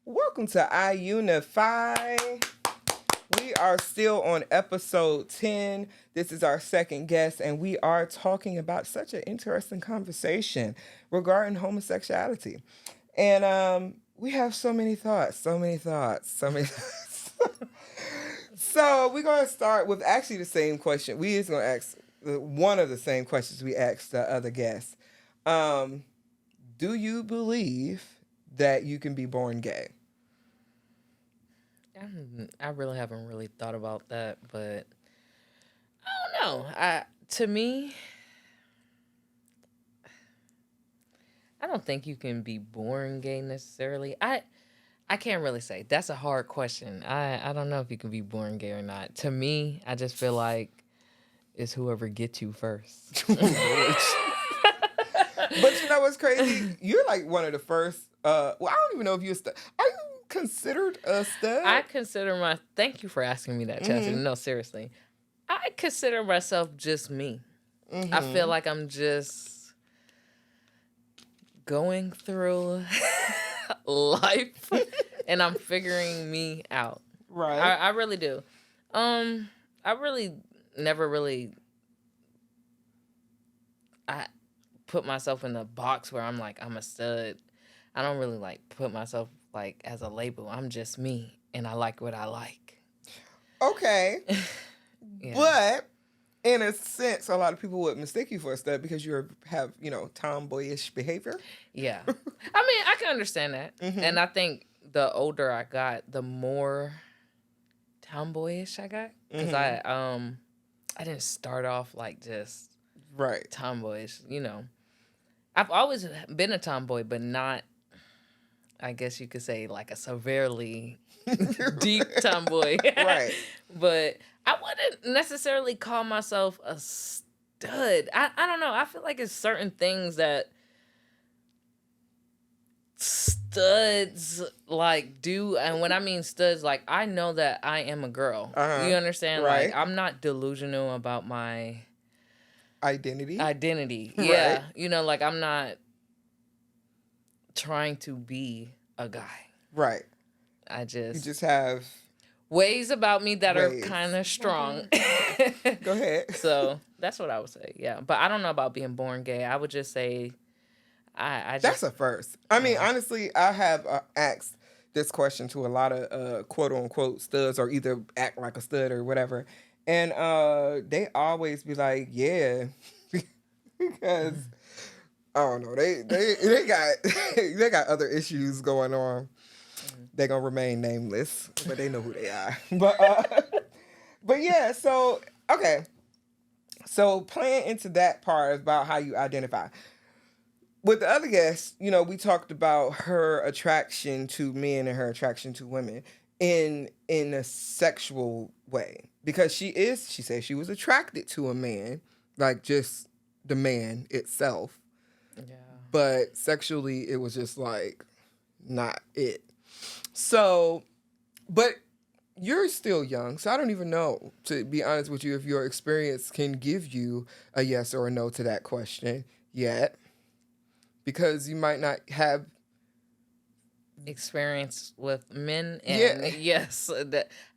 Welcome to iUnify. We are still on episode 10. This is our second guest, and we are talking about such an interesting conversation regarding homosexuality. And we have so many thoughts. So we're going to start with actually the same question. We is going to ask one of the same questions we asked the other guests. Do you believe that you can be born gay? I really haven't really thought about that, but I don't know. To me, I don't think you can be born gay necessarily. I can't really say. That's a hard question. I don't know if you can be born gay or not. To me, I just feel like it's whoever gets you first. But you know what's crazy? You're like one of the first. I don't even know if you're. Are you considered a stud? Thank you for asking me that, Chastity. No, seriously. I consider myself just me. Mm-hmm. I feel like I'm just going through life and I'm figuring me out. Right. I really do. I really never really I put myself in a box where I'm like, I'm a stud. I don't really like put myself like as a label. I'm just me and I like what I like. Okay. Yeah. But in a sense, a lot of people would mistake you for a stud because you have, tomboyish behavior. Yeah. I mean, I can understand that. Mm-hmm. And I think the older I got, the more tomboyish I got. Because I didn't start off like just tomboyish, I've always been a tomboy, but not, I guess you could say, like a severely deep tomboy. Right. But I wouldn't necessarily call myself a stud. I don't know. I feel like it's certain things that studs like do. And when I mean studs, like I know that I am a girl. Uh-huh. You understand? Right. Like I'm not delusional about my identity. Yeah. Right. Like I'm not trying to be a guy. Right. You just have ways about me that are kind of strong. Go ahead. So that's what I would say. Yeah. But I don't know about being born gay. I would just say that's a first. I mean, honestly, I have asked this question to a lot of quote unquote studs or either act like a stud or whatever. And they always be like, yeah, because I don't know, they got other issues going on. They're gonna remain nameless, but they know who they are. But yeah, so okay. So playing into that part about how you identify. With the other guests, we talked about her attraction to men and her attraction to women in a sexual way. Because she said she was attracted to a man, like just the man itself. Yeah. But sexually, it was just like not it. So, but you're still young, so I don't even know, to be honest with you, if your experience can give you a yes or a no to that question yet. Because you might not have experience with men. And yes,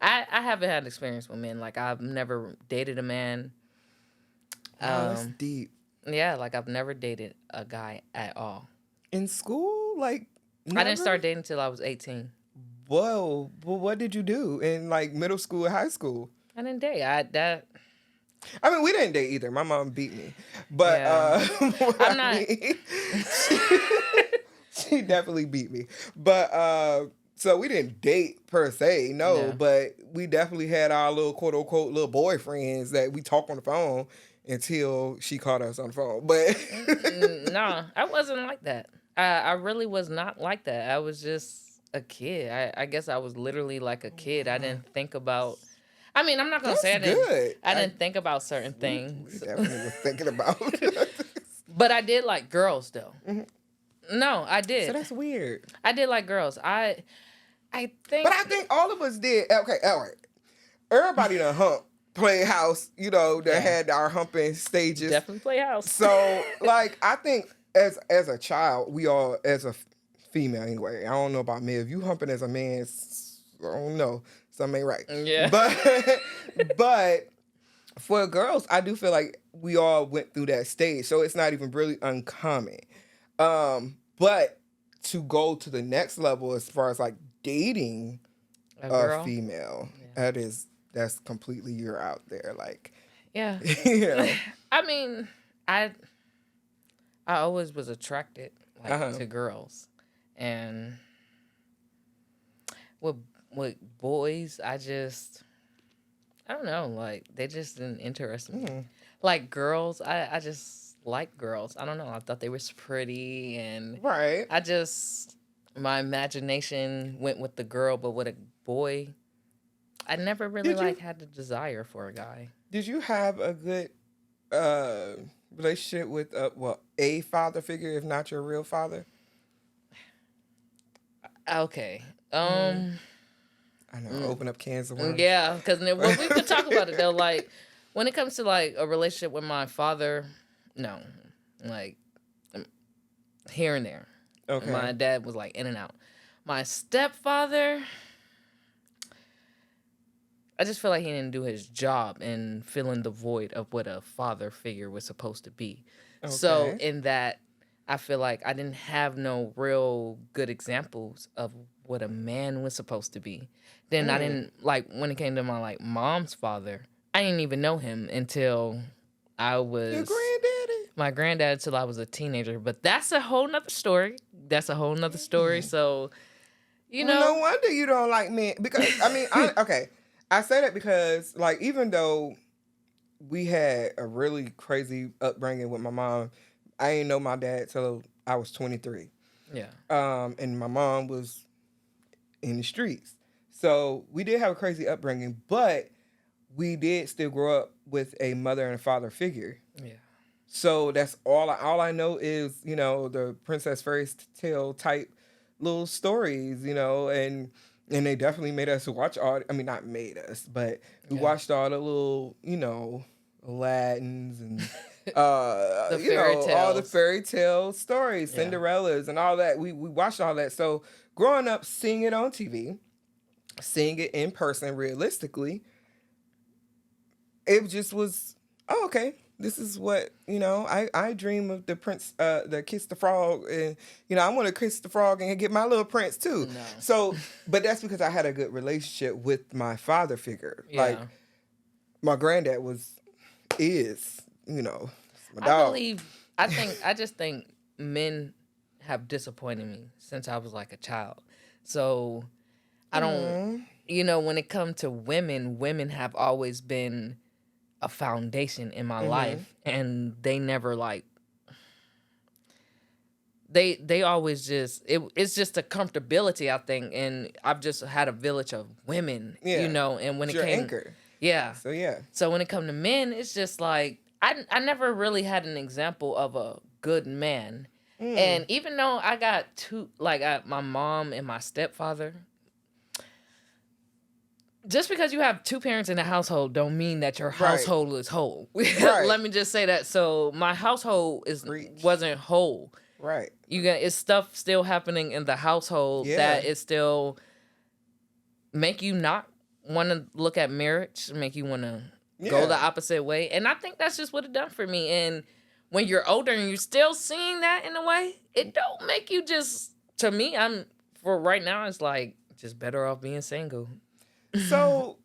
I haven't had experience with men. Like I've never dated a man. That's deep. Yeah, like I've never dated a guy at all. In school? Like never? I didn't start dating until I was 18. Whoa. Well, what did you do in like middle school and high school? I didn't date. I mean, we didn't date either. My mom beat me. But I'm not. She definitely beat me. But So we didn't date per se, no, Yeah. but we definitely had our little quote unquote little boyfriends that we talk on the phone until she called us on the phone. But No, I wasn't like that. I really was not like that. I was just a kid. I guess I was literally like a kid. I didn't think about. I mean, I'm not gonna that's say good. I didn't think about certain We things. definitely was thinking about. But I did like girls though. Mhm. No, I So did. that's weird. I did like girls. I think. But I think all of us did. Okay, all right. Everybody done hump, play house, that Yeah. had our humping stages. Definitely play house. So, like, I think as a child, we all, as a female anyway, I don't know about men. If you humping as a man, I don't know. Something ain't right. Yeah. But for girls, I do feel like we all went through that stage. So it's not even really uncommon. But to go to the next level as far as like dating a female, that's completely you're out there. Like, yeah. I mean, I always was attracted to girls, and with boys, I don't know, like they just didn't interest me. Like girls, I just like girls. I don't know. I thought they was pretty, and right. My imagination went with the girl, but with a boy, I never really had the desire for a guy. Did you have a good relationship with a father figure, if not your real father? Okay. I know, open up cans of worms. Yeah, because we could talk about it though. Like when it comes to like a relationship with my father, no, like here and there. Okay. My dad was like in and out. My stepfather, I just feel like he didn't do his job in filling the void of what a father figure was supposed to be. Okay. So in that, I feel like I didn't have no real good examples of what a man was supposed to be. Then I didn't, like, when it came to my, like, mom's father, I didn't even know him until I was... Your granddaddy? My granddad until I was a teenager. But that's a whole nother story. So, you know... No wonder you don't like men. Because, I mean, I say that because, like, even though we had a really crazy upbringing with my mom, I didn't know my dad till I was 23. Yeah. And my mom was in the streets. So we did have a crazy upbringing, but we did still grow up with a mother and a father figure. Yeah. So that's all I know is, the Princess Fairy Tale type little stories, and they definitely made us watch not made us, but we watched all the little, Aladdins and all the fairy tale stories, Cinderellas and all that. We watched all that. So growing up, seeing it on TV, seeing it in person realistically, it just was, okay, this is what, I dream of the prince, the Kiss the Frog, and, I want to kiss the frog and get my little prince too. No. So, but that's because I had a good relationship with my father figure. Yeah. Like, my granddad is, my dog. I just think men have disappointed me since I was like a child. So I don't, when it comes to women have always been a foundation in my life, and they never like, they always just, it's just a comfortability, I think. And I've just had a village of women, and when it came, anchor. Yeah. So yeah. So when it come to men, it's just like I never really had an example of a good man. And even though I got my mom and my stepfather, just because you have two parents in the household don't mean that your household is whole. Right. Let me just say that. So my household wasn't whole. Right. It's stuff still happening in the household that is still make you not want to look at marriage, make you want to go the opposite way. And I think that's just what it done for me. And when you're older and you're still seeing that in a way, it don't make you just, to me, for right now, it's like just better off being single. So,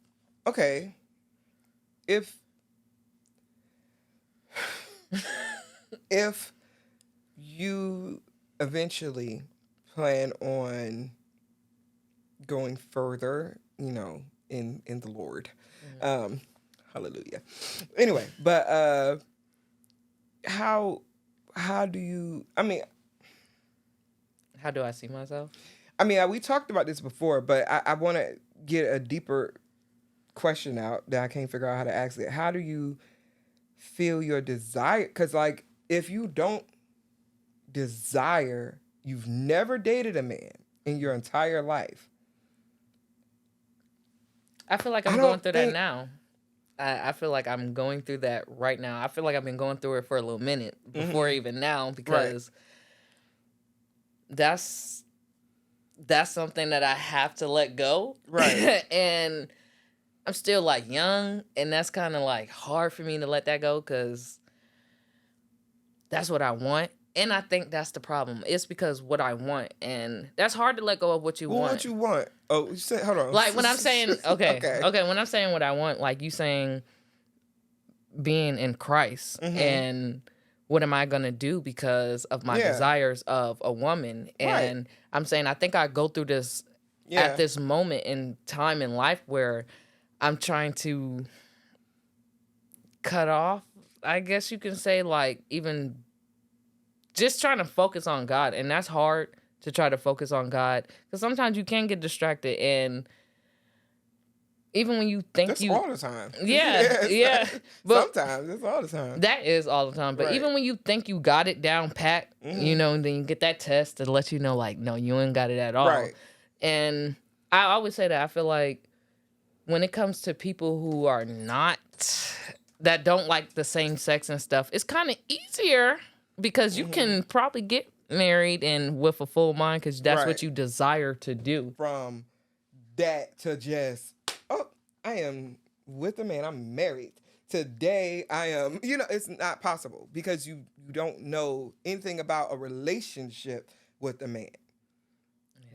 okay, if you eventually plan on going further, in the Lord. Hallelujah. Anyway, but how do you? How do I see myself? We talked about this before, but I want to get a deeper question out that I can't figure out how to ask it. How do you feel your desire? Because, like, if you don't desire, you've never dated a man in your entire life. I feel like I'm going through that now. I feel like I'm going through that right now. I feel like I've been going through it for a little minute before even now, because that's something that I have to let go. Right. And I'm still like young, and that's kind of like hard for me to let that go, because that's what I want. And I think that's the problem. It's because what I want, and that's hard to let go of what you want. What you want? Oh, hold on. Like when I'm saying, okay, when I'm saying what I want, like you saying being in Christ, and what am I going to do because of my desires of a woman? And I'm saying, I think I go through this at this moment in time in life where I'm trying to cut off, I guess you can say, like, even just trying to focus on God. And that's hard to try to focus on God, because sometimes you can get distracted, and even when you think that's all the time. Yeah. But sometimes it's all the time. That is all the time. But even when you think you got it down pat, and then you get that test to let you know, like, no, you ain't got it at all. Right. And I always say that I feel like when it comes to people who are that don't like the same sex and stuff, it's kind of easier, because you can probably get married and with a full mind, because that's what you desire to do. From that to just, I am with a man, I'm married. Today I am, it's not possible, because you don't know anything about a relationship with a man.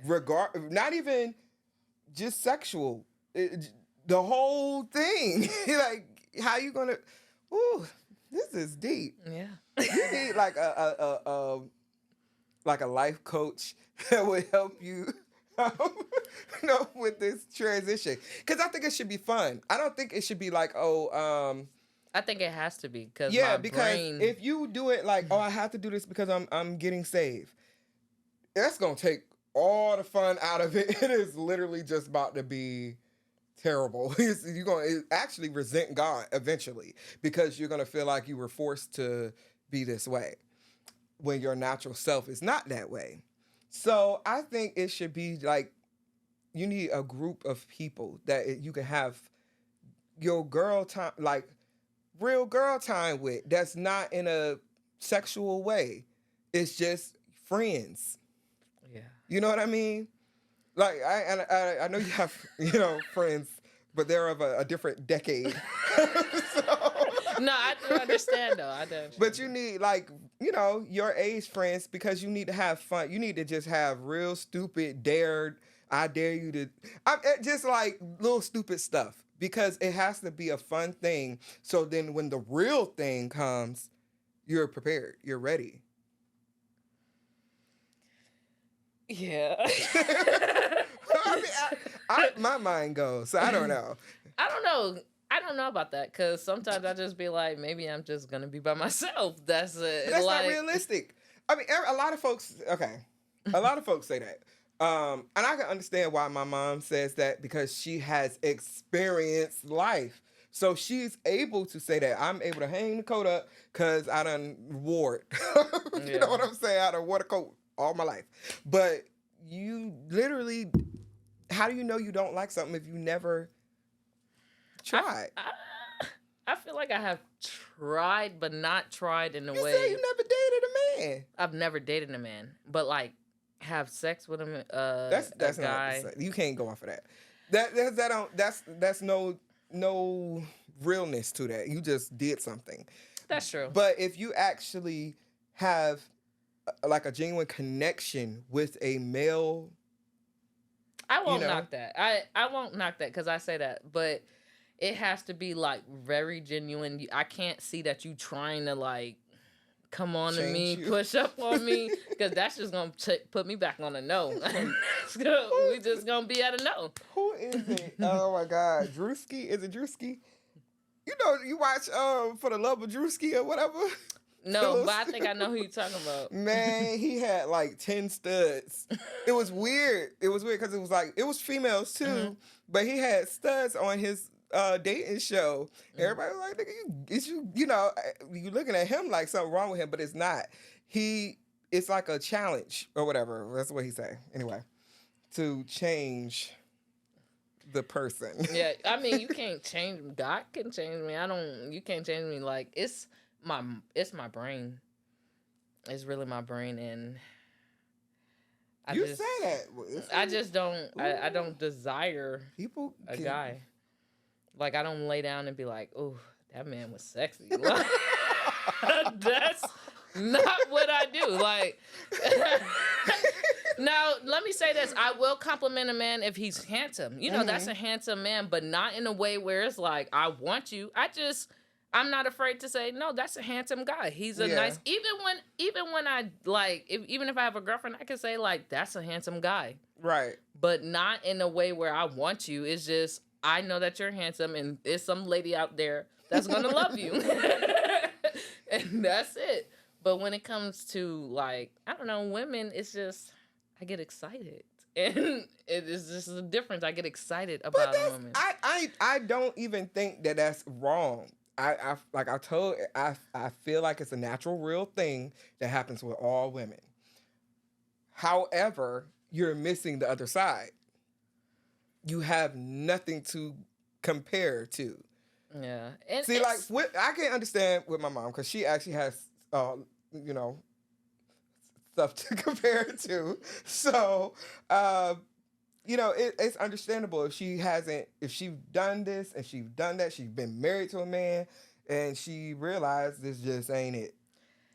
Not even just sexual, the whole thing. Like, how you gonna, this is deep. Yeah. You need like a life coach that would help you, with this transition. Because I think it should be fun. I don't think it should be like, I think it has to be, because if you do it like, I have to do this because I'm getting saved, that's gonna take all the fun out of it. It is literally just about to be terrible. You're going to actually resent God eventually, because you're going to feel like you were forced to be this way when your natural self is not that way. So I think it should be like, you need a group of people that you can have your girl time, like real girl time with, that's not in a sexual way. It's just friends. Yeah. You know what I mean? Like, I know you have, friends, but they're of a different decade. No, I do understand, though. But you need, like, your age friends, because you need to have fun. You need to just have real stupid I dare you to, just like little stupid stuff, because it has to be a fun thing. So then when the real thing comes, you're prepared. You're ready. Yeah. My mind goes, so I don't know. I don't know about that, because sometimes I just be like, maybe I'm just going to be by myself. That's not realistic. A lot of folks say that. And I can understand why my mom says that, because she has experienced life. So she's able to say that. I'm able to hang the coat up because I done wore it. You know what I'm saying? I done wore the coat all my life. But you literally, how do you know you don't like something if you never tried? I feel like I have tried, but not tried in a way. You say you never dated a man. I've never dated a man, but like have sex with him. That's a guy. Not, you can't go off of that. That's no realness to that. You just did something. That's true. But if you actually have like a genuine connection with a male, I won't knock that. I won't knock that, because I say that, but it has to be like very genuine. I can't see that you trying to like come on to me, you. push up on me, because that's just gonna put me back on a no. We just gonna be at a no. Who is it? Oh my God, Drewski? Is it Drewski? You know, you watch For the Love of Drewski or whatever. No, but I think I know who you're talking about. Man, he had like 10 studs. It was weird. It was weird because it was females too, but he had studs on his dating show. Everybody was like, nigga, you looking at him like something wrong with him, but it's not. It's like a challenge or whatever. That's what he said. Anyway, to change the person. Yeah, I mean, you can't change me. God can change me. You can't change me. Like, it's my brain. It's really my brain, and I just don't. I don't desire a guy. Like, I don't lay down and be like, "Oh, that man was sexy." Like, that's not what I do. Like, now let me say this: I will compliment a man if he's handsome. You know, that's a handsome man, but not in a way where it's like, "I want you." I'm not afraid to say, no, that's a handsome guy. He's a nice, even when I like, even if I have a girlfriend, I can say like, that's a handsome guy. Right. But not in a way where I want you. It's just, I know that you're handsome and there's some lady out there that's going to love you. And that's it. But when it comes to like, I don't know, women, it's just, I get excited. And it is just a difference. I get excited about a woman. I don't even think that that's wrong. I feel like it's a natural, real thing that happens with all women. However, you're missing the other side. You have nothing to compare to. Yeah. And see, like, I can understand with my mom because she actually has, stuff to compare to. So, it's understandable if she's done this and she's done that, she's been married to a man and she realized this just ain't it.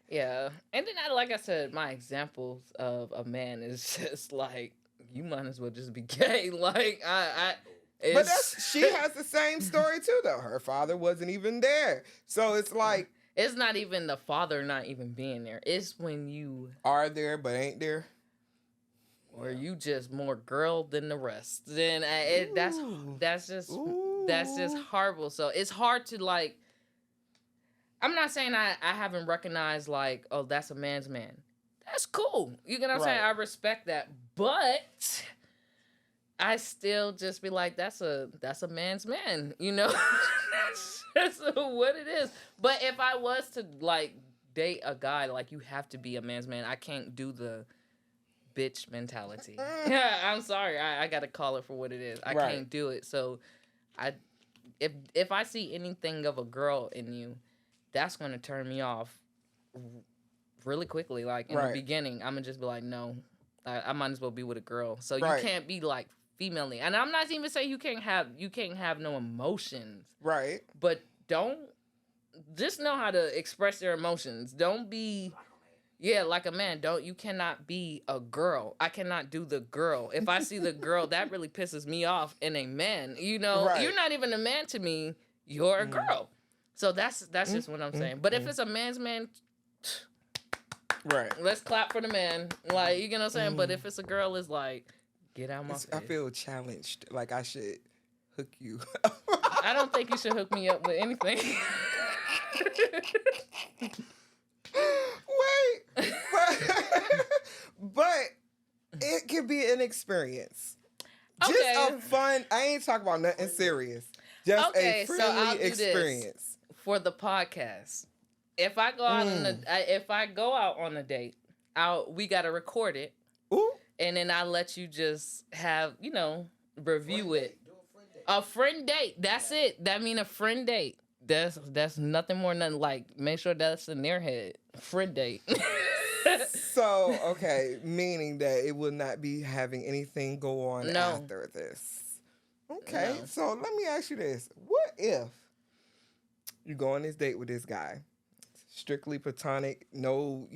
Yeah. And then, like I said, my examples of a man is just like, you might as well just be gay. Like, but she has the same story too, though. Her father wasn't even there. So it's like. It's not even the father not even being there. It's when you. Are there, but ain't there. Or you just more girl than the rest. Then that's just horrible. So it's hard to like. I'm not saying I haven't recognized like, oh, that's a man's man. That's cool. You know what I'm saying? I respect that, but I still just be like, that's a man's man. You know, that's what it is. But if I was to like date a guy, like you have to be a man's man. I can't do the bitch mentality. Yeah, I'm sorry. I gotta call it for what it is. I can't do it. So if I see anything of a girl in you, that's gonna turn me off really quickly. Like in the beginning, I'm gonna just be like, no, I might as well be with a girl. So you can't be like femaling. And I'm not even saying you can't have no emotions. Right. But don't just know how to express your emotions. Don't be like a man. You cannot be a girl. I cannot do the girl. If I see the girl, that really pisses me off in a man. You know, you're not even a man to me. You're a girl. So that's just what I'm saying. But if it's a man's man, let's clap for the man. Like, you know what I'm saying? But if it's a girl, it's like, get out my face. I feel challenged. Like I should hook you. I don't think you should hook me up with anything. Wait, but it can be an experience. Okay. Just a fun. I ain't talking about nothing serious. Just a friendly experience for the podcast. If I go out on a date, we gotta record it. Ooh. And then I let you just have review it. A friend date. That's it. That mean a friend date. That's nothing more than like make sure that's in their head. Friend date. So, okay, meaning that it will not be having anything go on after this. Okay, so let me ask you this. What if you go on this date with this guy, strictly platonic, no,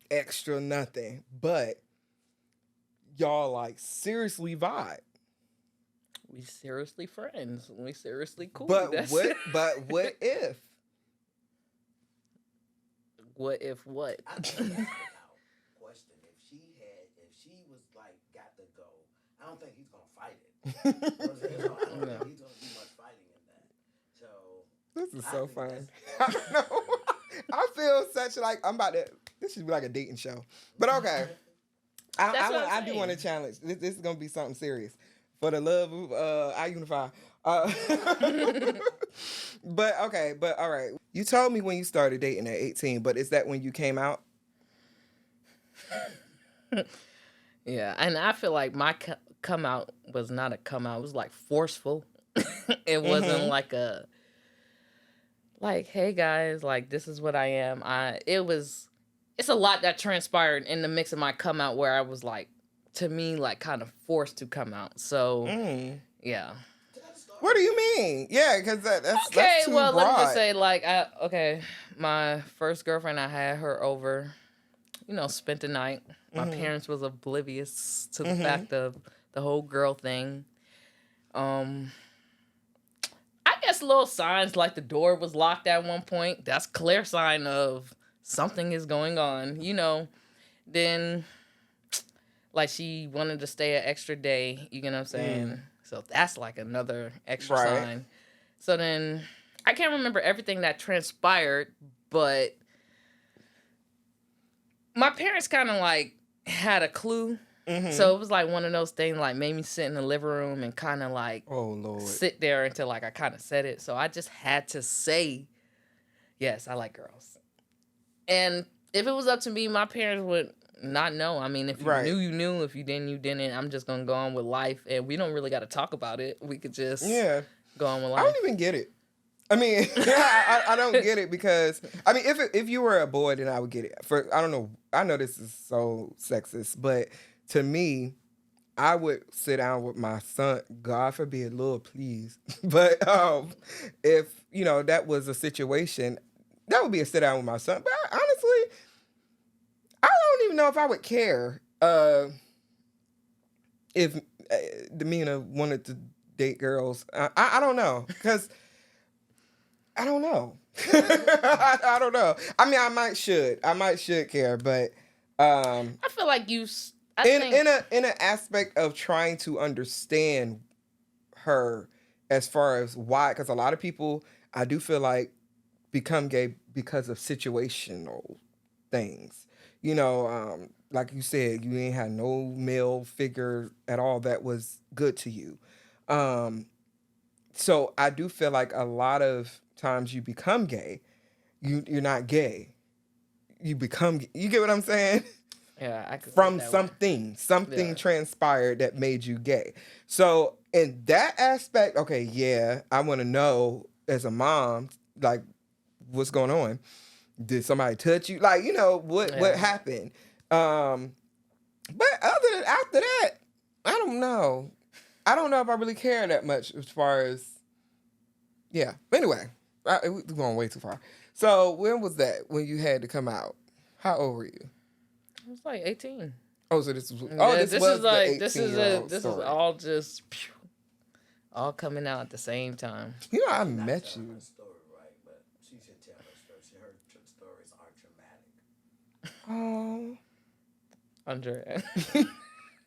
extra nothing, but y'all like seriously vibe? We seriously friends. We seriously cool. But what if? What if what? I think that's out question. If she was like got to go, I don't think he's gonna fight it. You know what I'm saying? So I don't think he's gonna do much fighting in that. So this is so fun. I don't know. I feel such like I'm about to. This should be like a dating show, but okay. I do want to challenge. This is gonna be something serious for the love of iUnify. But okay, but all right. You told me when you started dating at 18, but is that when you came out? Yeah, and I feel like my come out was not a come out. It was like forceful. It wasn't like a hey guys, like this is what I am. It's a lot that transpired in the mix of my come out where I was like, to me, like kind of forced to come out. So yeah. What do you mean? Yeah, because that's okay. Too Well, broad. let me just say, like, my first girlfriend, I had her over. Spent the night. My parents was oblivious to the fact of the whole girl thing. I guess little signs like the door was locked at one point. That's clear sign of something is going on. Then like she wanted to stay an extra day. You know what I'm saying? So that's like another extra sign. So then I can't remember everything that transpired, but my parents kind of like had a clue. So it was like one of those things like made me sit in the living room and kind of like sit there until like I kind of said it. So I just had to say, yes, I like girls. And if it was up to me, my parents would not know. I mean, if you knew, you knew. If you didn't, you didn't. I'm just going to go on with life. And we don't really got to talk about it. We could just go on with life. I don't even get it. I mean, I don't get it because, I mean, if you were a boy, then I would get it. I don't know. I know this is so sexist, but to me, I would sit down with my son, God forbid, Lord, please. But if, that was a situation, that would be a sit down with my son. But honestly, I don't even know if I would care if Demina wanted to date girls. I don't know, because I don't know. I don't know. I mean, I might should care, but I feel like in an aspect of trying to understand her as far as why, because a lot of people I do feel like become gay because of situational things. Like you said, you ain't had no male figure at all that was good to you. So I do feel like a lot of times you become gay, you're not gay. You get what I'm saying? Yeah, I could from say that something transpired that made you gay. So in that aspect, okay, yeah, I want to know as a mom, like, what's going on? Did somebody touch you? Like, what happened? But after that, I don't know. I don't know if I really care that much as far as, yeah. Anyway, we're going way too far. So when was that? When you had to come out? How old were you? I was like 18. Oh, so this was. Oh, this was is like the 18-year-old this story. is all just all coming out at the same time. I met you. Her story, right? But she should tell her story. Her stories are dramatic. Oh, Andrea.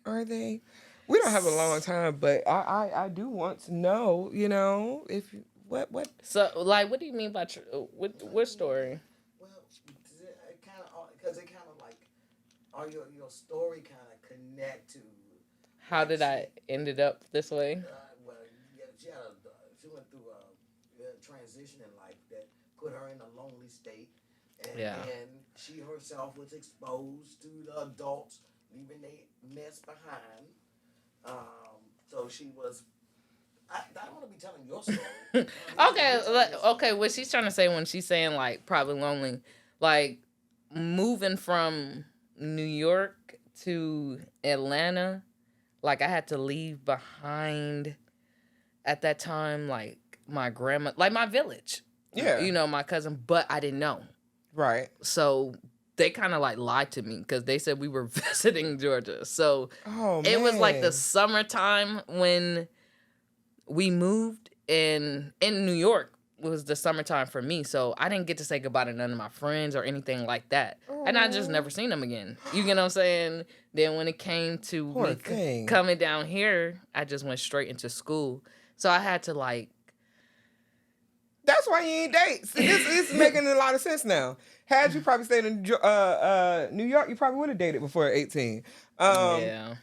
Are they? We don't have a long time, but I do want to know. If what. So, like, what do you mean by what story? Well, it kind of like, are your story kind of connect to how did I ended up this way? Well, she went through a transition in life that put her in a lonely state, and she herself was exposed to the adults, leaving their mess behind. So she was. I don't want to be telling your story. Okay. What she's trying to say when she's saying like probably lonely, like moving from New York to Atlanta, like I had to leave behind at that time like my grandma, like my village. Yeah. My cousin, but I didn't know. Right. So they kind of like lied to me because they said we were visiting Georgia. So it was like the summertime when we moved in New York. was the summertime for me, so I didn't get to say goodbye to none of my friends or anything like that. Aww. And I just never seen them again. You get what I'm saying? Then when it came to me coming down here, I just went straight into school. So I had to like... That's why you ain't date. See, this is making a lot of sense now. Had you probably stayed in New York, you probably would have dated before 18. Yeah.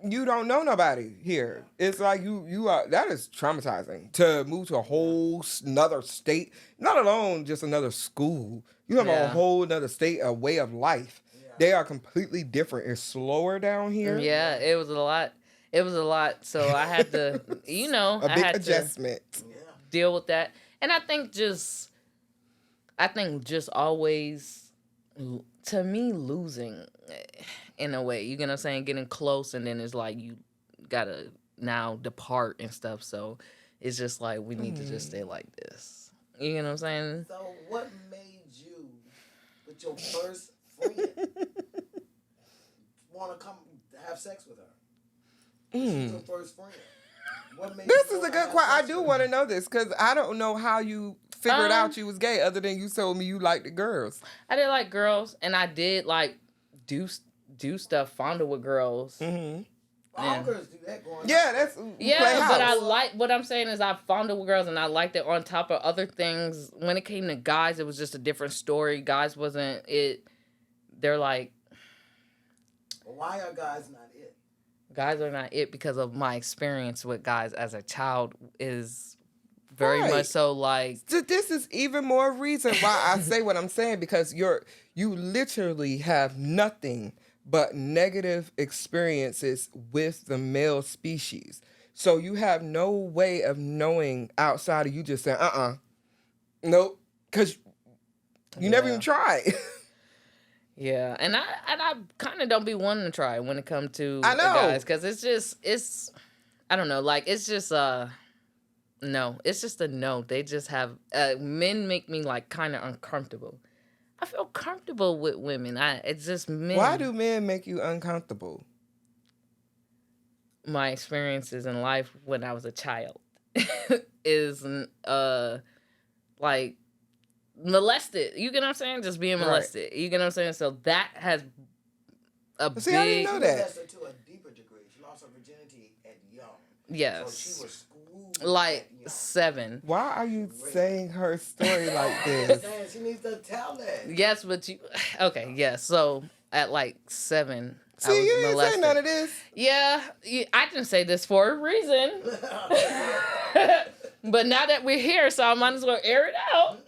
You don't know nobody here. It's like you are. That is traumatizing to move to a whole another state. Not alone just another school. You have a whole another state, a way of life. Yeah. They are completely different. It's slower down here. Yeah, it was a lot. It was a lot. So I had to, a big adjustment. Deal with that. And I think just always, to me, losing in a way, you get what I'm saying? Getting close, and then it's like you gotta now depart and stuff. So it's just like we need to just stay like this. You get what I'm saying? So what made you, with your first friend, want to come have sex with her? She's your first friend. This is a good question. I do want to know this because I don't know how you figured out you was gay other than you told me you liked the girls. I did like girls, and I did like do stuff, fondle with girls. Mm-hmm. All girls do that going that's but I like what I'm saying is I fondled with girls, and I liked it on top of other things. When it came to guys, it was just a different story. Guys wasn't it. They're like, why are guys not it? Guys are not it because of my experience with guys as a child is very much so like... So this is even more reason why I say what I'm saying, because you literally have nothing but negative experiences with the male species. So you have no way of knowing outside of you just saying, nope, because you never even tried. Yeah, and I kind of don't be wanting to try when it comes to guys, because it's I don't know, like it's just no, it's just a no. They just have men make me like kind of uncomfortable. I feel comfortable with women. It's just men. Why do men make you uncomfortable? My experiences in life when I was a child is like molested. You get what I'm saying? Just being molested. Right. You get what I'm saying? So that has a big... See, I didn't know that. To a deeper degree. She lost her virginity at young. Yes. So she was screwed. Like 7. Why are you saying her story like this? She needs to tell that. Yes, but you... Okay, yes. So at like 7... See, you didn't say none of this. Yeah, I didn't say this for a reason. But now that we're here, so I might as well air it out.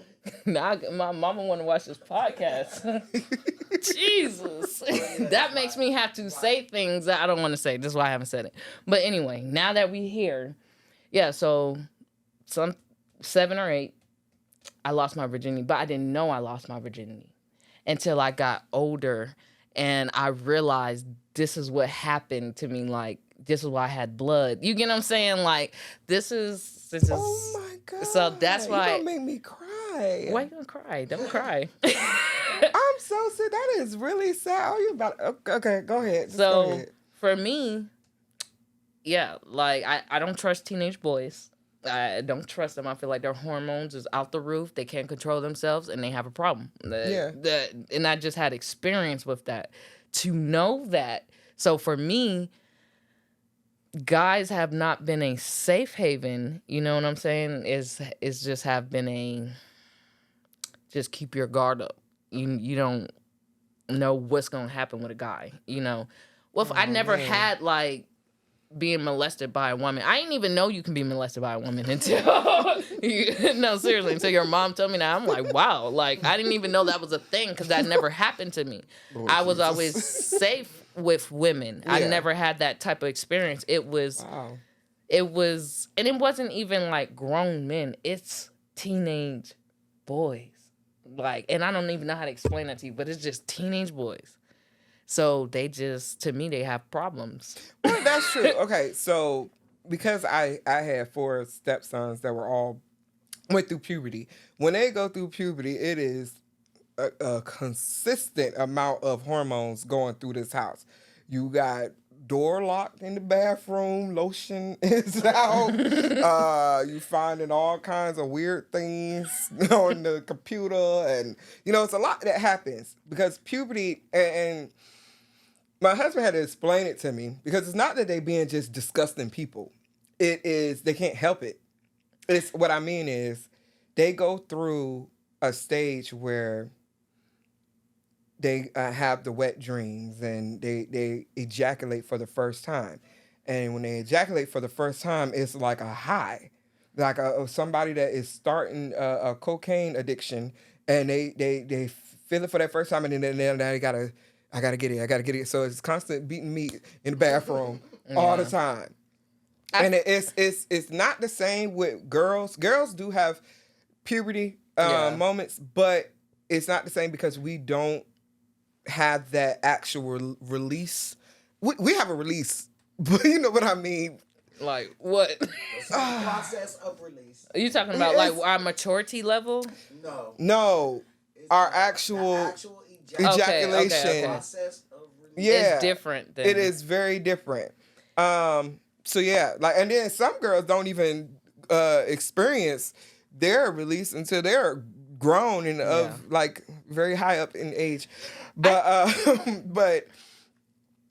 Now my mama want to watch this podcast. Jesus. That makes me have to say things that I don't want to say. This is why I haven't said it. But anyway, now that we're here, so some 7 or 8, I lost my virginity. But I didn't know I lost my virginity until I got older. And I realized this is what happened to me. Like, this is why I had blood. You get what I'm saying? Like, this is. Oh my God. So that's why. You don't make me cry. Why you gonna cry? Don't cry. I'm so sad. That is really sad. Oh, you about. Okay, go ahead. Go ahead. For me, like, I don't trust teenage boys. I don't trust them. I feel like their hormones is out the roof. They can't control themselves, and they have a problem. And I just had experience with that. To know that. So for me, guys have not been a safe haven. You know what I'm saying? Is just have been a just keep your guard up. You don't know what's gonna happen with a guy. You know. Well, I never had like being molested by a woman. I didn't even know you can be molested by a woman until no, seriously, until your mom told me that. I'm like, wow, like I didn't even know that was a thing because that never happened to me. Lord I was Jesus. Always safe with women. Yeah. I never had that type of experience. It was, and it wasn't even like grown men. It's teenage boys. Like, and I don't even know how to explain that to you, but it's just teenage boys. So they just, to me, they have problems. Well, that's true. Okay, so because I had 4 stepsons that were all went through puberty. When they go through puberty, it is a consistent amount of hormones going through this house. You got door locked in the bathroom, lotion is out. You finding all kinds of weird things on the computer, and it's a lot that happens because puberty and my husband had to explain it to me because it's not that they being just disgusting people. It is they can't help it. It's what I mean is they go through a stage where they have the wet dreams and they ejaculate for the first time. And when they ejaculate for the first time, it's like a high. Like somebody that is starting a cocaine addiction and they feel it for that first time and then they I gotta get it. So it's constant beating me in the bathroom all the time. And it's not the same with girls. Girls do have puberty moments, but it's not the same because we don't have that actual release. We have a release, but you know what I mean. Like what? It's the process of release. Are you talking about like our maturity level? No. Our actual ejaculation. Okay. Process of release. Yeah, it's different. It is very different. So yeah, like, and then some girls don't even experience their release until they're grown and of like very high up in age. But but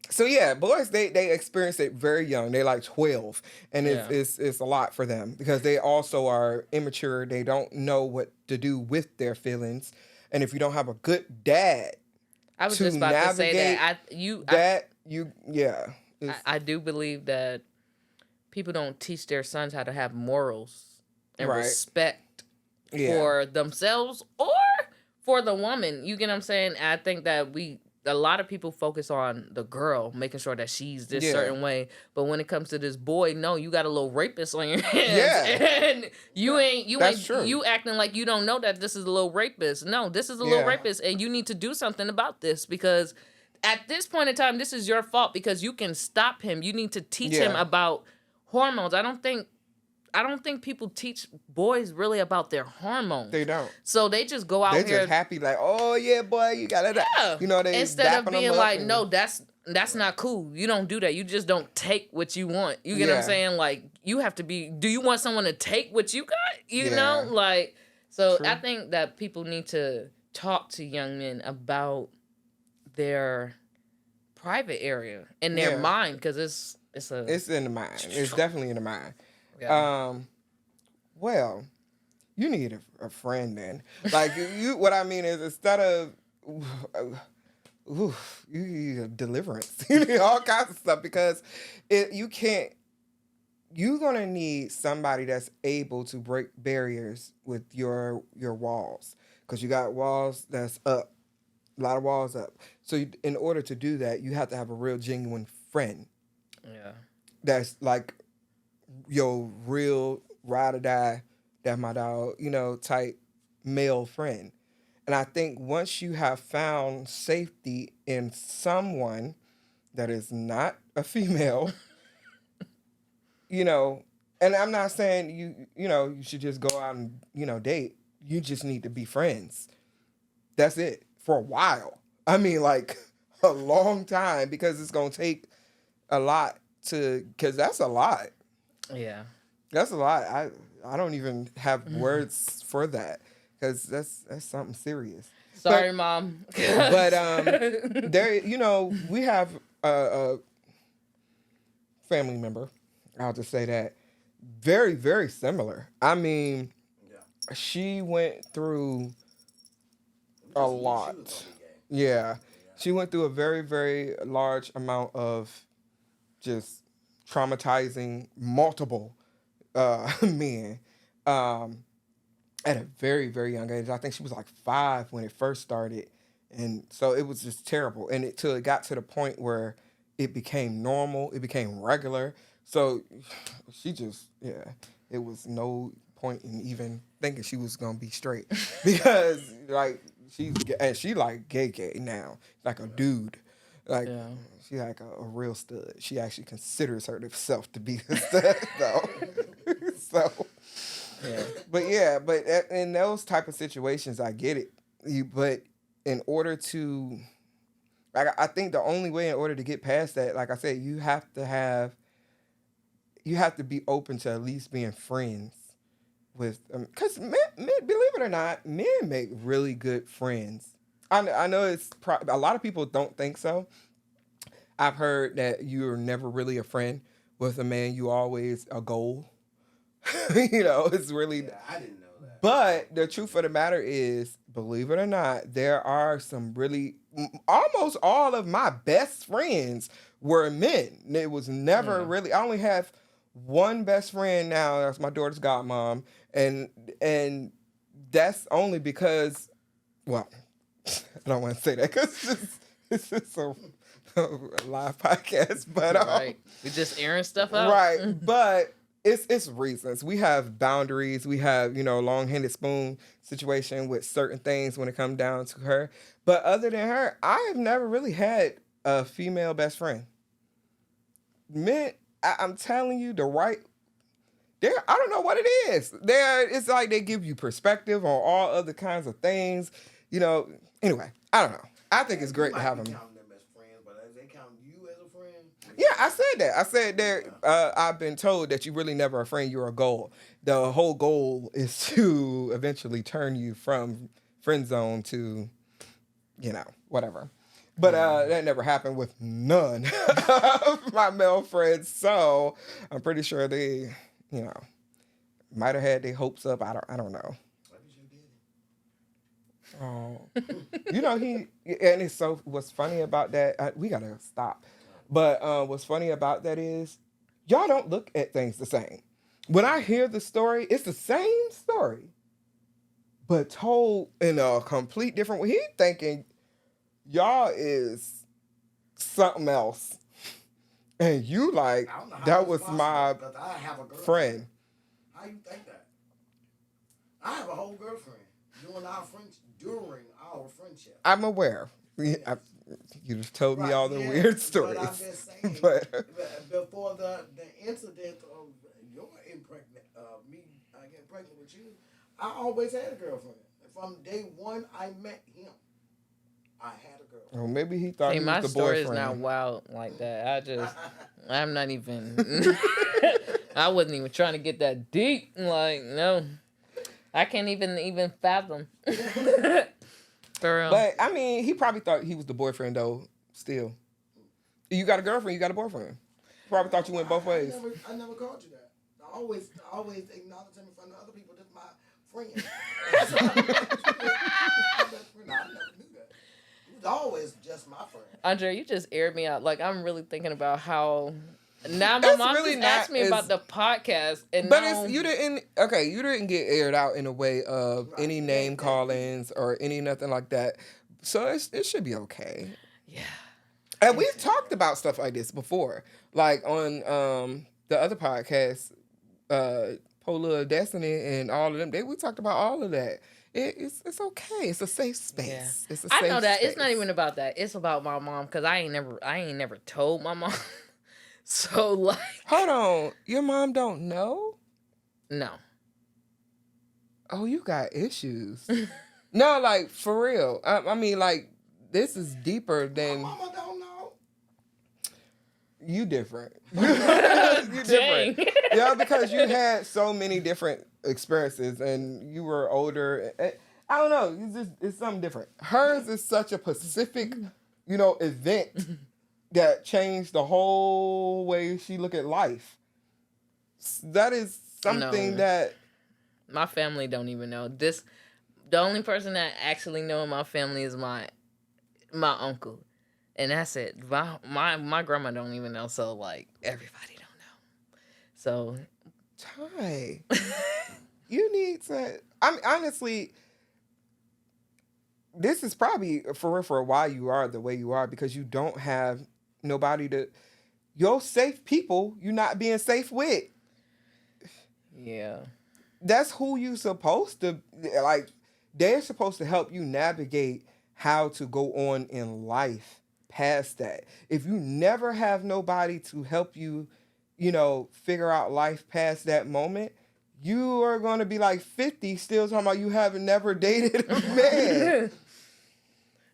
so yeah, boys they experience it very young. They're like 12, and it's a lot for them because they also are immature. They don't know what to do with their feelings, and if you don't have a good dad, I was just about to say that I do believe that people don't teach their sons how to have morals and respect for themselves or for the woman. You get what I'm saying? I think that a lot of people focus on the girl, making sure that she's this certain way. But when it comes to this boy, no, you got a little rapist on your hands. Yeah. And you acting like you don't know that this is a little rapist. No, this is a little rapist, and you need to do something about this because at this point in time, this is your fault because you can stop him. You need to teach him about hormones. I don't think people teach boys really about their hormones. They don't. So they just go out here. They're just happy like, oh yeah, boy, you got it. Yeah. They instead of being like, no, that's not cool. You don't do that. You just don't take what you want. You get what I'm saying? Like you have to be. Do you want someone to take what you got? You know, like so. True. I think that people need to talk to young men about their private area in their mind because it's in the mind. It's definitely in the mind. Yeah. Well, you need a friend then. Like what I mean is instead of you need a deliverance. You need all kinds of stuff because you're gonna need somebody that's able to break barriers with your walls because you got walls that's up, a lot of walls up. So in order to do that, you have to have a real genuine friend. Yeah. That's like your real ride or die, that's my dog, type male friend. And I think once you have found safety in someone that is not a female, and I'm not saying you should just go out and, date. You just need to be friends. That's it. For a while. I mean, like a long time because it's going to take a lot because that's a lot. Yeah. That's a lot. I don't even have words for that because that's something serious. Sorry, Mom. But there, we have a family member. I'll just say that very, very similar. I mean, she went through a lot. Yeah. She went through a very, very large amount of just traumatizing multiple men at a very, very young age. I think she was like 5 when it first started. And so it was just terrible. And it got to the point where it became normal. It became regular. So she just, it was no point in even thinking she was going to be straight. Because, like, she like gay now. Like a dude. Like, she's like a real stud. She actually considers herself to be a stud, though. So, but in those type of situations, I get it. But in order to Like, I think the only way in order to get past that, like I said, you have to be open to at least being friends with, because men, believe it or not, men make really good friends. I know a lot of people don't think so. I've heard that you're never really a friend with a man. You always a goal. It's really. Yeah, I didn't know that. But the truth of the matter is, believe it or not, there are some really, almost all of my best friends were men. It was never really. I only have one best friend now. That's my daughter's godmom, and that's only because, well, I don't want to say that because it's just a live podcast, but right, we just airing stuff out, right? But it's reasons. We have boundaries. We have long-handed spoon situation with certain things when it comes down to her. But other than her, I have never really had a female best friend. Men, I'm telling you, I don't know what it is. It's like they give you perspective on all other kinds of things. Anyway, I don't know. I think it's great to have them. Count them as friends, but they count you as a friend. Yeah, I said that. I said that. I've been told that you really never a friend. You're a goal. The whole goal is to eventually turn you from friend zone to, whatever. But that never happened with none of my male friends. So I'm pretty sure they, might have had their hopes up. I don't know. Oh, and it's so. What's funny about that? We gotta stop. But what's funny about that is, y'all don't look at things the same. When I hear the story, it's the same story, but told in a complete different way. He thinking y'all is something else, and you like that was my friend. How you think that? I have a whole girlfriend during our friendship. I'm aware. Yes. You just told me all the weird stories. But I'm just saying, before the incident of me getting pregnant with you, I always had a girlfriend. From day one I met him, I had a girlfriend. Well, maybe he thought he was the boyfriend. My story is not wild like that. I'm not even. I wasn't even trying to get that deep. Like, no, I can't even fathom. For real. But I mean, he probably thought he was the boyfriend though. Still, you got a girlfriend, you got a boyfriend. Probably thought you went both ways. I never called you that. I always acknowledge him in front of other people. That's my friend. I never knew that. He was always just my friend. Andre, you just aired me out. Like, I'm really thinking about how. Now my mom really just asked me about the podcast, you didn't get aired out in a way of any name callings or any nothing like that. So it should be okay. Yeah. And we've talked about stuff like this before, like on the other podcast, Polar Destiny and all of them. We talked about all of that. It's okay. It's a safe space. Yeah. It's a safe I know that space. It's not even about that. It's about my mom because I ain't never told my mom. So, like... Hold on. Your mom don't know? No. Oh, you got issues. No, like, for real. I mean, like, this is deeper than... My mama don't know. You different. You different. Yeah, because you had so many different experiences and you were older. I don't know. It's something different. Hers is such a specific, event... that changed the whole way she look at life. That is something that... My family don't even know. The only person that actually know in my family is my uncle. And that's it. My grandma don't even know, so, like, everybody don't know. So... Ty, you need to... I mean, honestly... This is probably for why you are the way you are, because you don't have nobody your safe people you're not being safe with. Yeah. That's who you supposed to, like, they're supposed to help you navigate how to go on in life past that. If you never have nobody to help you, figure out life past that moment, you are going to be like 50 still talking about you haven't never dated a man.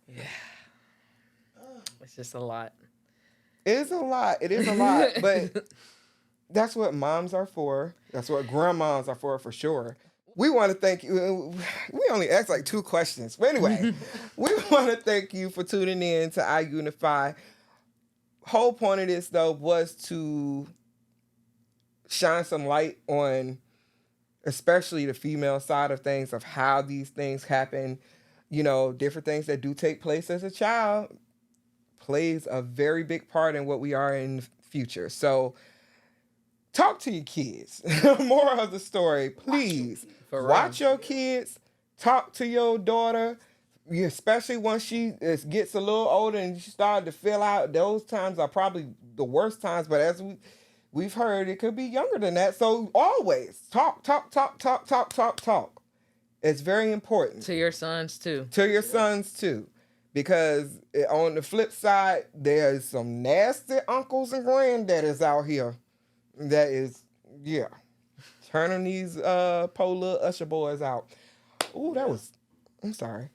Yeah. just a lot. It is a lot. It is a lot. But that's what moms are for. That's what grandmas are for sure. We want to thank you. We only asked like 2 questions. But anyway, we want to thank you for tuning in to iUnify. Whole point of this, though, was to shine some light on especially the female side of things, of how these things happen. You know, different things that do take place as a child plays a very big part in what we are in the future. So talk to your kids. More of the story, please. Watch your kids. Talk to your daughter, especially once she gets a little older and she started to fill out. Those times are probably the worst times, but as we've heard, it could be younger than that. So always talk. It's very important. To your sons, too. To your sons, too. Because on the flip side, there's some nasty uncles and granddaddies out here that is, turning these poor little usher boys out. Ooh, I'm sorry.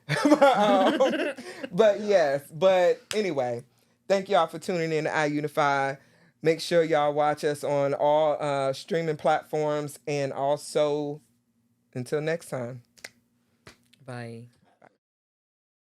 But yes, but anyway, thank y'all for tuning in to iUnify. Make sure y'all watch us on all streaming platforms, and also until next time. Bye.